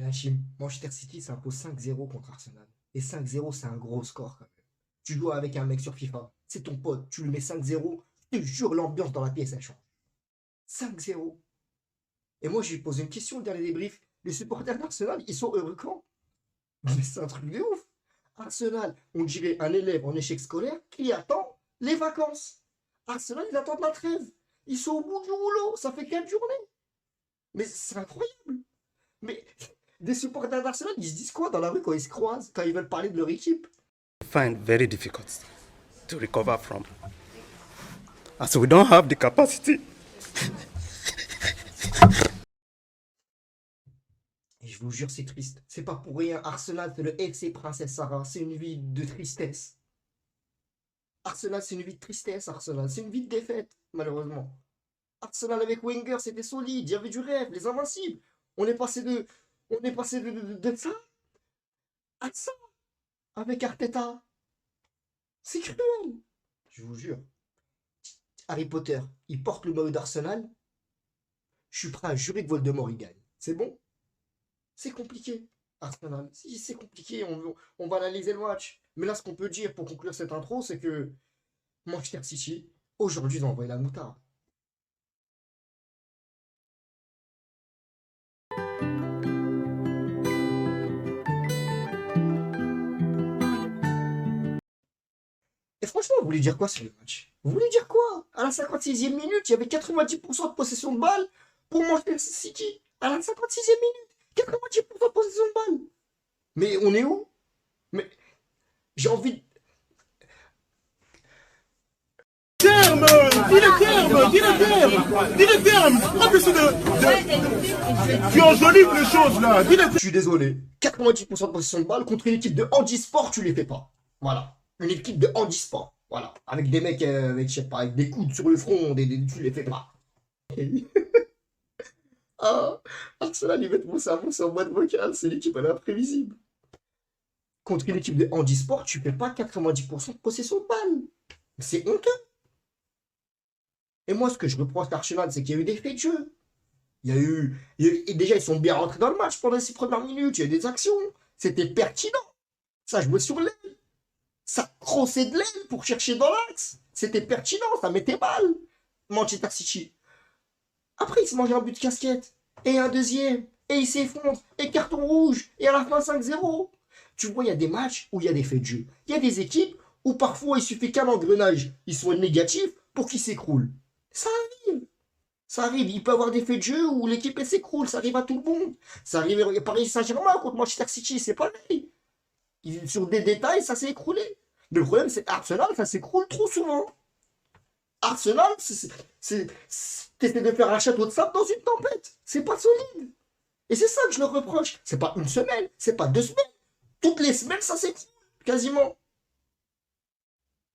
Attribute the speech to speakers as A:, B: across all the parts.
A: Hachim, Manchester City s'impose 5-0 contre Arsenal. Et 5-0, c'est un gros score quand même. Tu joues avec un mec sur FIFA, c'est ton pote, tu lui mets 5-0, je te jure, l'ambiance dans la pièce, elle change. 5-0. Et moi, je lui pose une question, le dernier débrief. Les supporters d'Arsenal, ils sont heureux quand? Mais c'est un truc de ouf. Arsenal, on dirait un élève en échec scolaire qui attend les vacances. Arsenal, ils attendent la trêve. Ils sont au bout du rouleau, ça fait 4 journées. Mais c'est incroyable. Mais des supporters d'Arsenal, ils se disent quoi dans la rue quand ils se croisent, quand ils veulent parler de leur équipe?
B: Find very difficult to recover from, as we don't have the capacity.
A: Et je vous jure, c'est triste. C'est pas pour rien. Arsenal, c'est le FC Princesse Sarah. C'est une vie de tristesse. Arsenal, c'est une vie de tristesse, Arsenal. C'est une vie de défaite, malheureusement. Arsenal avec Wenger, c'était solide. Il y avait du rêve, les invincibles. On est passé de. On est passé de ça à ça avec Arteta. C'est cruel. Je vous jure. Harry Potter, il porte le maillot d'Arsenal. Je suis prêt à jurer que Voldemort il gagne. C'est bon? C'est compliqué, Arsenal. Si c'est compliqué, on va analyser le match. Mais là, ce qu'on peut dire pour conclure cette intro, c'est que Manchester City, aujourd'hui, ils ont envoyé la moutarde. Et franchement, vous voulez dire quoi sur le match? Vous voulez dire quoi? À la 56e minute, il y avait 90% de possession de balle pour Manchester City. À la 56e minute, 90% de possession de balle. Mais on est où? Mais j'ai envie de...
C: Terme, dis le terme, dis le terme, dis le terme. Tu enjolives les choses là, dis le terme.
A: Je suis désolé. 90% de possession de balle contre une équipe de handisport, tu les fais pas. Voilà. Une équipe de handisport. Voilà. Avec des mecs avec, je sais pas, avec des coudes sur le front, tu les fais pas. Ah, Arsenal, ils mettent mon cerveau sur boîte vocale. C'est l'équipe, elle est imprévisible. Contre une équipe de handisport, tu fais pas 90% de possession de balle. C'est honteux. Et moi, ce que je reproche à Arsenal, c'est qu'il y a eu des faits de jeu. Et déjà, ils sont bien rentrés dans le match pendant les 6 premières minutes. Il y a eu des actions. C'était pertinent. Ça jouait sur l'aile. Ça crossait de l'aile pour chercher dans l'axe. C'était pertinent. Ça mettait mal. Manchester City. Après, il se mangeait un but de casquette. Et un deuxième. Et il s'effondre. Et carton rouge. Et à la fin, 5-0. Tu vois, il y a des matchs où il y a des faits de jeu. Il y a des équipes où parfois, il suffit qu'un engrenage il soit négatif pour qu'il s'écroule. Ça arrive. Ça arrive. Il peut y avoir des faits de jeu où l'équipe elle s'écroule. Ça arrive à tout le monde. Ça arrive à Paris Saint-Germain contre Manchester City. C'est pareil. Sur des détails, ça s'est écroulé. Le problème, c'est Arsenal, ça s'écroule trop souvent. Arsenal, t'essaies de faire un château de sable dans une tempête. C'est pas solide. Et c'est ça que je leur reproche. C'est pas une semaine, c'est pas 2 semaines. Toutes les semaines, ça s'écroule. Quasiment.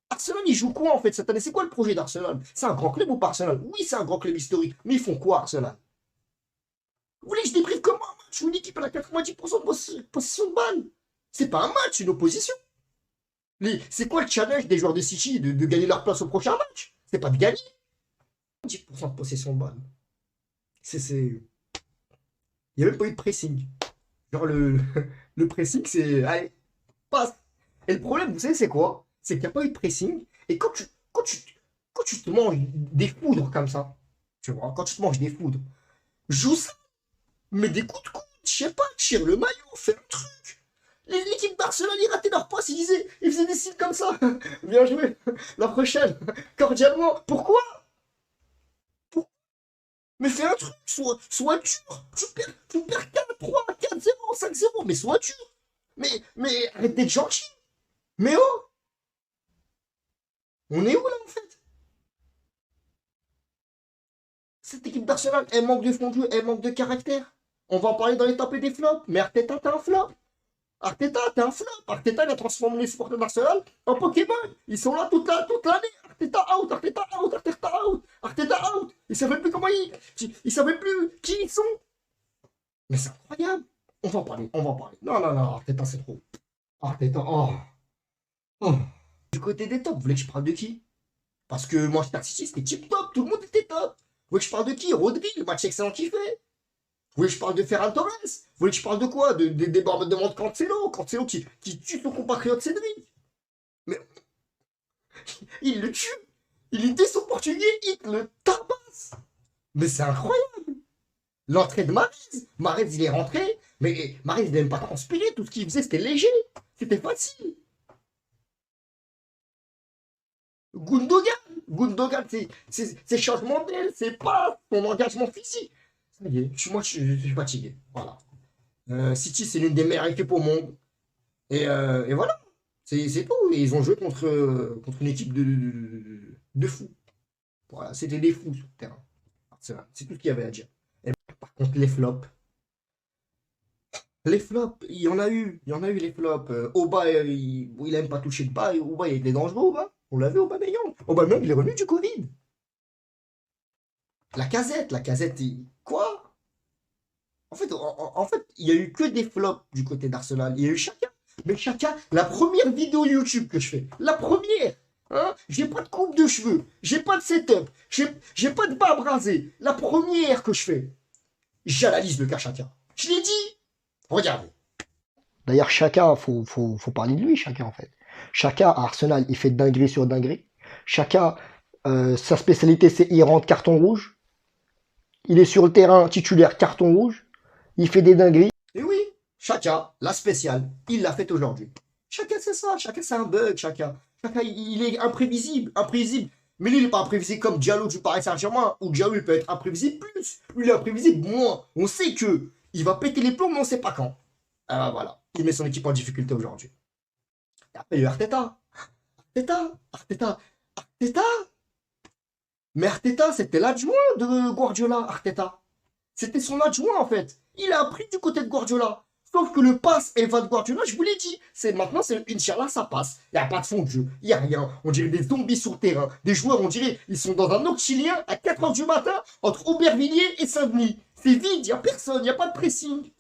A: Arsenal, ils jouent quoi en fait cette année? C'est quoi le projet d'Arsenal? C'est un grand club ou pas Arsenal? Oui, c'est un grand club historique. Mais ils font quoi Arsenal? Vous voulez que je débriefe comment un match où une équipe a 90% de possession de balle? C'est pas un match, c'est une opposition. C'est quoi le challenge des joueurs de City de gagner leur place au prochain match? C'est pas de gagner. 10% de possession de balle. Il n'y a même pas eu de pressing. Genre le pressing, c'est. Allez, passe. Et le problème, vous savez, c'est quoi? C'est qu'il n'y a pas eu de pressing. Et quand tu te manges des foudres comme ça, tu vois, quand tu te manges des foudres, joue ça. Mais des coups de coude, je sais pas, tire le maillot, fais un truc. L'équipe d'Arsenal, ils rataient leur passe, ils faisaient des signes comme ça. Bien joué. La prochaine, cordialement. Pourquoi? Mais fais un truc, sois dur. Tu perds 4-3, 4-0, 5-0, mais sois dur. Mais arrête d'être gentil. Mais oh, on est où là en fait? Cette équipe d'Arsenal, elle manque de fond de jeu, elle manque de caractère. On va en parler dans les tapés des flops, mais Arteta, t'es un flop. Arteta, t'es un flop. Arteta, il a transformé les supporters d'Arsenal en Pokémon. Ils sont là toute l'année. Arteta out, Arteta out, Arteta out, Arteta out. Ils savaient plus comment ils savaient plus qui ils sont. Mais c'est incroyable. On va en parler, on va en parler. Non, non, non, Arteta, c'est trop. Arteta, oh. Oh. Du côté des tops, vous voulez que je parle de qui? Parce que Manchester City, c'était tip top. Tout le monde était top. Vous voulez que je parle de qui? Rodri, le match excellent qu'il fait. voulez que je parle de Ferran Torres? Vous voulez que je parle de quoi? Des débordements de Cancelo? Cancelo qui tue son compatriote Cédric. Mais il le tue. Il était son portugais, il le tabasse. Mais c'est incroyable. L'entrée de Mahrez, il est rentré. Mais Mahrez, il n'aime pas transpirer. Tout ce qu'il faisait, c'était léger. C'était facile. Gundogan, c'est changement d'aile, c'est pas son engagement physique. Ça y est, moi, je suis fatigué. Voilà. City, c'est l'une des meilleures équipes au monde. Et voilà. C'est tout. Et ils ont joué contre une équipe de fous. Voilà, c'était des fous sur le terrain. C'est tout ce qu'il y avait à dire. Et par contre, les flops. Les flops, il y en a eu les flops. Oba, il aime pas toucher de bas. Oba, il était dangereux, Oba. On l'a vu, Aubameyang. Aubameyang, il est revenu du Covid. La casette, quoi? En fait, il y a eu que des flops du côté d'Arsenal. Il y a eu Chaka. Mais Chaka, la première vidéo YouTube que je fais, la première, hein, j'ai pas de coupe de cheveux, j'ai pas de setup, j'ai pas de barbe rasée. La première que je fais, j'analyse le cas Chaka. Je l'ai dit. Regardez. D'ailleurs, Chaka, faut parler de lui, Chaka, en fait. Chaka, à Arsenal, il fait dinguerie sur dinguerie. Chaka, sa spécialité, c'est il rentre carton rouge. Il est sur le terrain titulaire carton rouge. Il fait des dingueries. Et oui, Chaka, la spéciale, il l'a fait aujourd'hui. Chaka, c'est ça. Chaka, c'est un bug, Chaka. Chaka, il est imprévisible. Mais lui, il n'est pas imprévisible comme Diallo du Paris Saint-Germain, où Diallo, il peut être imprévisible plus. Lui, il est imprévisible moins. On sait que il va péter les plombs, mais on ne sait pas quand. Ah bah voilà, il met son équipe en difficulté aujourd'hui. Et après, il y a eu Arteta. Mais Arteta, c'était l'adjoint de Guardiola, Arteta. C'était son adjoint, en fait. Il a appris du côté de Guardiola. Sauf que le passe et le va de Guardiola, je vous l'ai dit. Maintenant, c'est Inch'Allah, ça passe. Il n'y a pas de fond de jeu. Il n'y a rien. On dirait des zombies sur le terrain. Des joueurs, on dirait, ils sont dans un autre Chilien à 4h du matin entre Aubervilliers et Saint-Denis. C'est vide, il n'y a personne, il n'y a pas de pressing.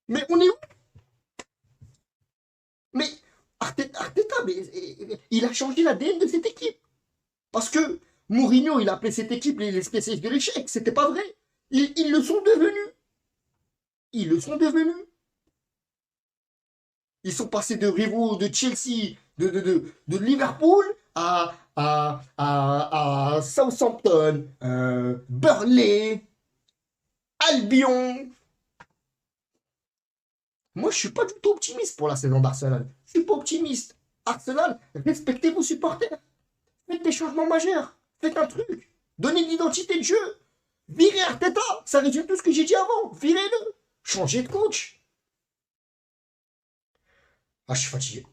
A: Mais on est où? Mais Arteta, il a changé l'ADN de cette équipe. Parce que Mourinho, il a appelé cette équipe les spécialistes de l'échec. C'était pas vrai. Ils le sont devenus. Ils sont passés de rivaux de Chelsea, de Liverpool à Southampton, Burnley, Albion. Moi, je suis pas du tout optimiste pour la saison d'Arsenal. Je suis pas optimiste. Arsenal, respectez vos supporters. Faites des changements majeurs. Faites un truc. Donnez de l'identité de jeu. Virez Arteta. Ça résume tout ce que j'ai dit avant. Virez-le. Changez de coach. Ah, je suis fatigué.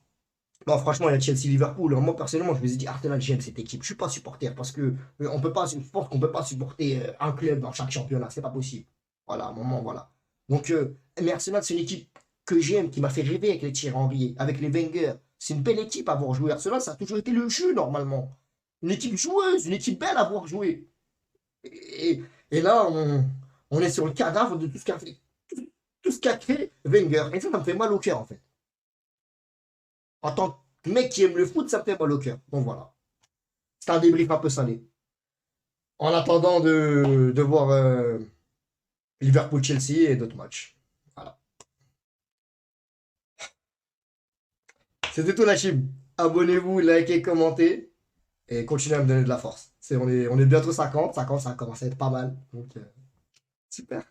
A: Non, franchement, il y a Chelsea-Liverpool. Moi, personnellement, je vous ai dit, Arsenal, j'aime cette équipe. Je suis pas supporter parce que on peut pas, je pense qu'on peut pas supporter un club dans chaque championnat. C'est pas possible. Voilà, à un moment, voilà. Donc, mais Arsenal, c'est une équipe que j'aime, qui m'a fait rêver avec les Thierry Henry, avec les Wenger. C'est une belle équipe à avoir joué. Arsenal, ça a toujours été le jeu, normalement. Une équipe joueuse, une équipe belle à avoir joué. Et là, on est sur le cadavre de tout ce qu'a fait, tout ce qu'a créé Wenger. Et ça me fait mal au cœur, en fait. En tant que mec qui aime le foot, ça me fait mal au cœur. Donc voilà. C'est un débrief un peu salé. En attendant de voir Liverpool-Chelsea et d'autres matchs. Voilà. C'était tout la team. Abonnez-vous, likez, commentez. Et continuez à me donner de la force. On est bientôt 50. 50, ça commence à être pas mal. Donc, super.